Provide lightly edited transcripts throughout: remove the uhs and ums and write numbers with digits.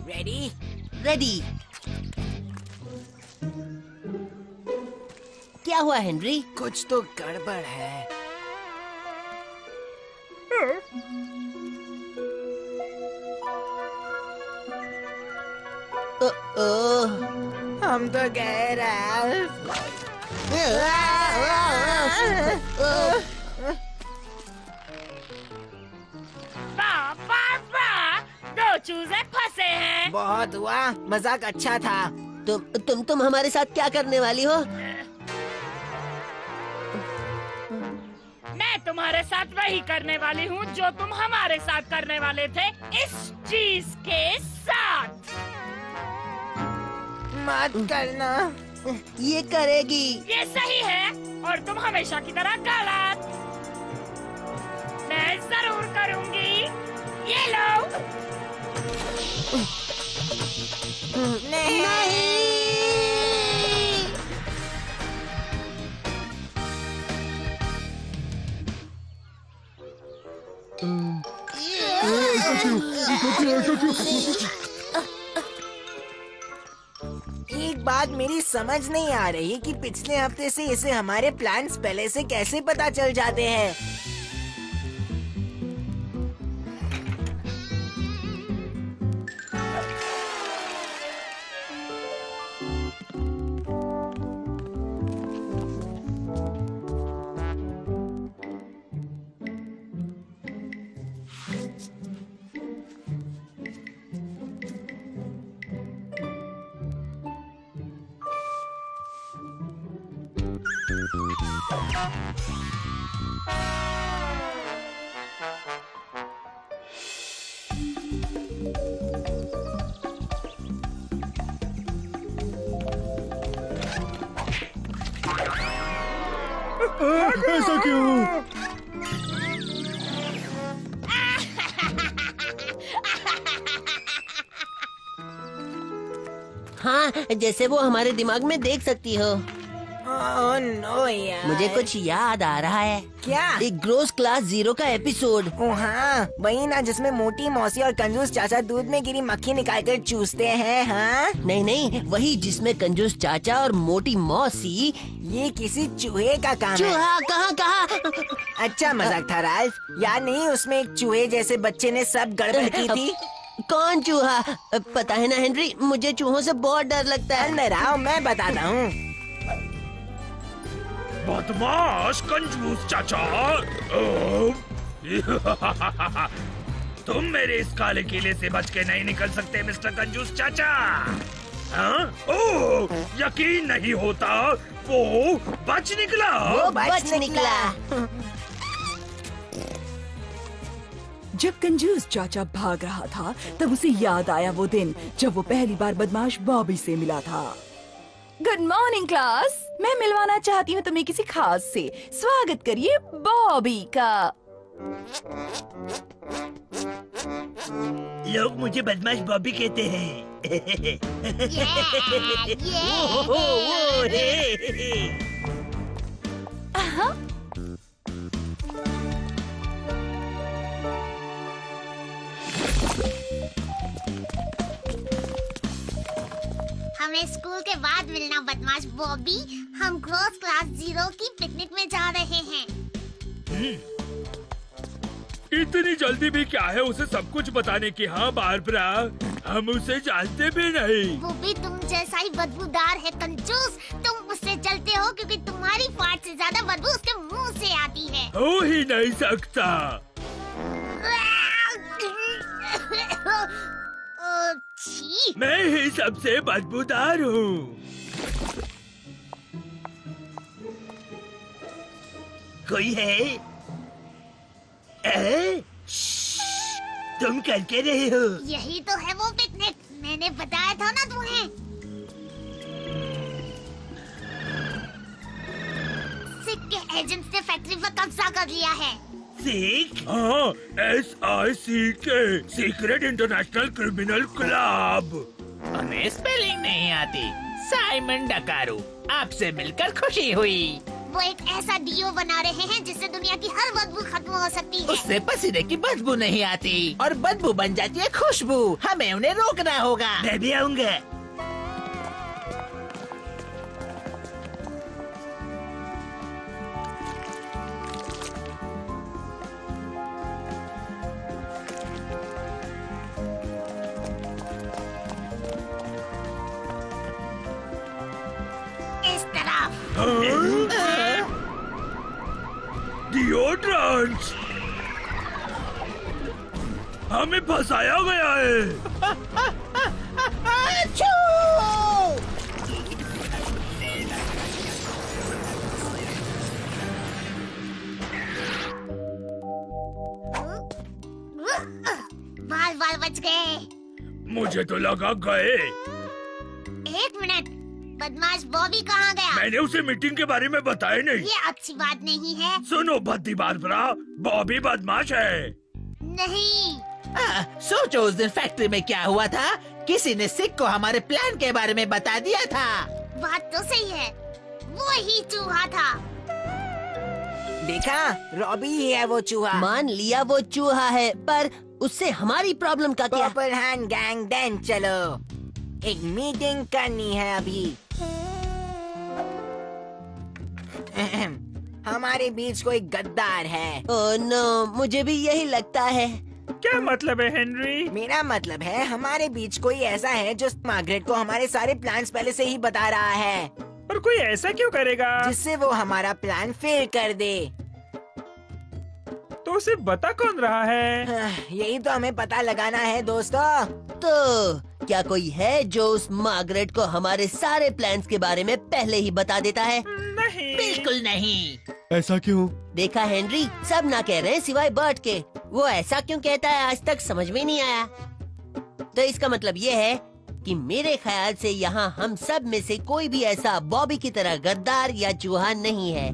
Ready? Ready. क्या हुआ Henry? कुछ तो गड़बड़ है। हम तो गए राल्फ। दो चूजे फंसे हैं। बहुत हुआ, मजाक अच्छा था। तुम हमारे साथ क्या करने वाली हो? मैं तुम्हारे साथ वही करने वाली हूँ जो तुम हमारे साथ करने वाले थे, इस चीज के साथ। मत करना। ये करेगी। ये सही है और तुम हमेशा की तरह गलत। मैं जरूर करूँगी। ये लो। नहीं। एक बात मेरी समझ नहीं आ रही कि पिछले हफ्ते से इसे हमारे प्लान्स पहले से कैसे पता चल जाते हैं। ऐसा क्यों? हाँ, जैसे वो हमारे दिमाग में देख सकती हो। ओह नो यार। मुझे कुछ याद आ रहा है। क्या? एक ग्रोस क्लास 0 का एपिसोड। ओह हाँ, वही ना जिसमें मोटी मौसी और कंजूस चाचा दूध में गिरी मक्खी निकालकर चूसते हैं। हाँ नहीं, वही जिसमें कंजूस चाचा और मोटी मौसी। ये किसी चूहे का काम है। चूहा? कहाँ? अच्छा मजाक था राल्फ। याद नहीं, उसमें एक चूहे जैसे बच्चे ने सब गड़बड़ की थी। कौन चूहा? पता है ना हेनरी, मुझे चूहों से बहुत डर लगता है। अंदर आओ, मैं बताता हूँ। बदमाश कंजूस चाचा। तुम मेरे इस काले किले से बच के नहीं निकल सकते मिस्टर कंजूस चाचा। हाँ? ओह, यकीन नहीं होता, वो बच निकला। वो बच निकला। जब कंजूस चाचा भाग रहा था तब उसे याद आया वो दिन जब वो पहली बार बदमाश बॉबी से मिला था। गुड मॉर्निंग क्लास, मैं मिलवाना चाहती हूँ तुम्हें किसी खास से। स्वागत करिए बॉबी का। लोग मुझे बदमाश बॉबी कहते हैं। हमें स्कूल के बाद मिलना बदमाश बॉबी। हम ग्रोस क्लास 0 की पिकनिक में जा रहे हैं। इतनी जल्दी भी क्या है उसे सब कुछ बताने की? हाँ बारबरा, हम उसे जानते भी नहीं। वो भी तुम जैसा ही बदबूदार है कंजूस। तुम उससे जलते हो क्योंकि तुम्हारी फाट से ज्यादा बदबू उसके मुंह से आती है। हो ही नहीं सकता। छी। मैं ही सबसे बदबूदार हूँ। कोई है? तुम कर के रहे हो? यही तो है वो पिकनिक, मैंने बताया था ना तुम्हें। सिक के एजेंट्स ने फैक्ट्री पर कब्जा कर लिया है। सिक? हाँ, SICK, secret international criminal club. हमें स्पेलिंग नहीं आती। साइमन डकारू, आपसे मिलकर खुशी हुई। वो एक ऐसा डीओ बना रहे हैं जिससे दुनिया की हर बदबू खत्म हो सकती है। उससे पसीने की बदबू नहीं आती और बदबू बन जाती है खुशबू। हमें उन्हें रोकना होगा। मैं भी आऊंगा। इस तरफ। डिओड्रेंट, हमें फंसाया गया है। बाल बाल बच गए। मुझे तो लगा गए। एक मिनट, बदमाश बॉबी कहाँ गया? मैंने उसे मीटिंग के बारे में बताया नहीं। ये अच्छी बात नहीं है। सुनो भद्दी बारबरा, बॉबी बदमाश है। नहीं। सोचो उस दिन फैक्ट्री में क्या हुआ था। किसी ने सिक को हमारे प्लान के बारे में बता दिया था। बात तो सही है, वो ही चूहा था। देखा, रॉबी ही है वो चूहा। मान लिया वो चूहा है, पर उससे हमारी प्रॉब्लम का क्या? पर्पल हैंड गैंग देन चलो, एक मीटिंग करनी है अभी। हमारे बीच कोई गद्दार है। ओह नो, मुझे भी यही लगता है। क्या मतलब है हेनरी? मेरा मतलब है हमारे बीच कोई ऐसा है जो मार्गरेट को हमारे सारे प्लान्स पहले से ही बता रहा है, और कोई ऐसा क्यों करेगा जिससे वो हमारा प्लान फेल कर दे। तो उसे बता कौन रहा है? यही तो हमें पता लगाना है दोस्तों। तो क्या कोई है जो उस मार्गरेट को हमारे सारे प्लान्स के बारे में पहले ही बता देता है? नहीं, बिल्कुल नहीं। ऐसा क्यों? देखा हेनरी, सब ना कह रहे हैं सिवाय बर्ट के। वो ऐसा क्यों कहता है आज तक समझ में नहीं आया। तो इसका मतलब ये है कि मेरे ख्याल से यहाँ हम सब में से कोई भी ऐसा बॉबी की तरह गद्दार या चूहा नहीं है।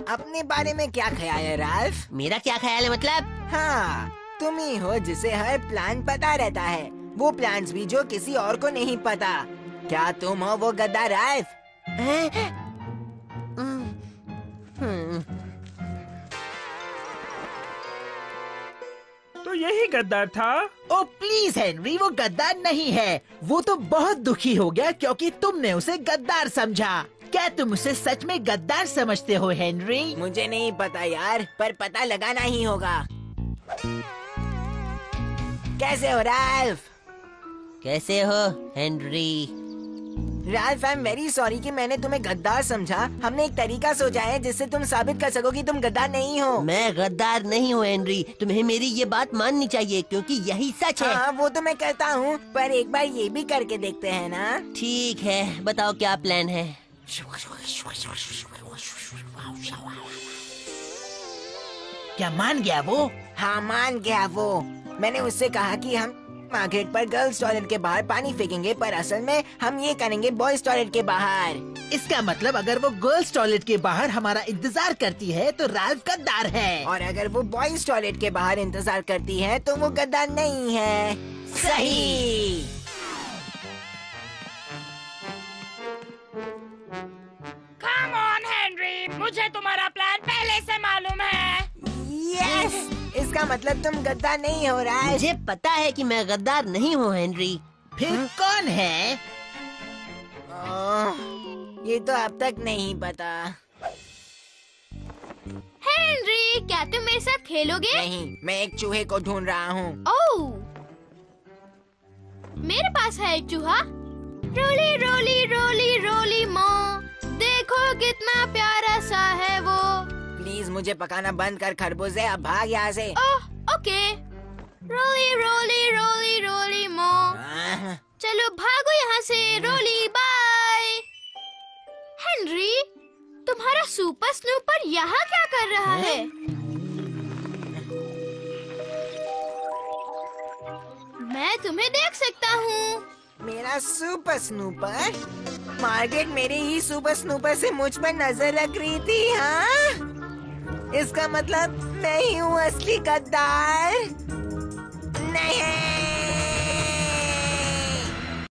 अपने बारे में क्या ख्याल है राल्फ? मेरा क्या ख्याल है मतलब? हाँ, तुम ही हो जिसे हर प्लान पता रहता है, वो प्लान्स भी जो किसी और को नहीं पता। क्या तुम हो वो गद्दार राल्फ? तो यही गद्दार था। ओ प्लीज हेनरी, वो गद्दार नहीं है। वो तो बहुत दुखी हो गया क्योंकि तुमने उसे गद्दार समझा। क्या तुम उसे सच में गद्दार समझते हो हेनरी? मुझे नहीं पता यार, पर पता लगाना ही होगा। कैसे हो राल्फ? कैसे हो Henry? Ralph, I am very sorry कि मैंने तुम्हें गद्दार समझा। हमने एक तरीका सोचा है जिससे तुम साबित कर सको कि तुम गद्दार नहीं हो। मैं गद्दार नहीं हूँ हेनरी, तुम्हें मेरी ये बात माननी चाहिए क्योंकि यही सच है। हाँ, वो तो मैं करता हूँ, पर एक बार ये भी करके देखते हैं ना। ठीक है, बताओ क्या प्लान है? क्या मान गया वो? हाँ, मान गया वो। मैंने उससे कहा कि हम मार्केट पर गर्ल्स टॉयलेट के बाहर पानी फेंकेंगे, पर असल में हम ये करेंगे बॉयज टॉयलेट के बाहर। इसका मतलब अगर वो गर्ल्स टॉयलेट के बाहर हमारा इंतजार करती है तो राल्फ गद्दार है, और अगर वो बॉयज टॉयलेट के बाहर इंतजार करती है तो वो गद्दार नहीं है। सही। कम ऑन हेनरी, मुझे तुम्हारा प्लान पहले से मालूम है। यस, इसका मतलब तुम गद्दार नहीं हो रहा है। मुझे पता है कि मैं गद्दार नहीं हूँ हेनरी। फिर कौन है? ये तो अब तक नहीं पता। हेनरी, क्या तुम मेरे साथ खेलोगे? नहीं, मैं एक चूहे को ढूंढ रहा हूँ। ओह, मेरे पास है एक चूहा। रोली रोली रोली रोली मो, देखो कितना प्यारा सा है वो। प्लीज मुझे पकाना बंद कर खरबूजे, अब भाग यहाँ से। ओह, ओके। रोली रोली रोली रोली मो, चलो भागो यहाँ से। रोली बाय। हेनरी, तुम्हारा सुपर स्नूपर यहाँ क्या कर रहा है? मैं तुम्हें देख सकता हूँ। मेरा सुपर स्नूपर? मार्गरेट मेरे ही सुपर स्नूपर से मुझ पर नजर रख रही थी। हाँ, इसका मतलब मैं ही हूँ असली गद्दार। नहीं।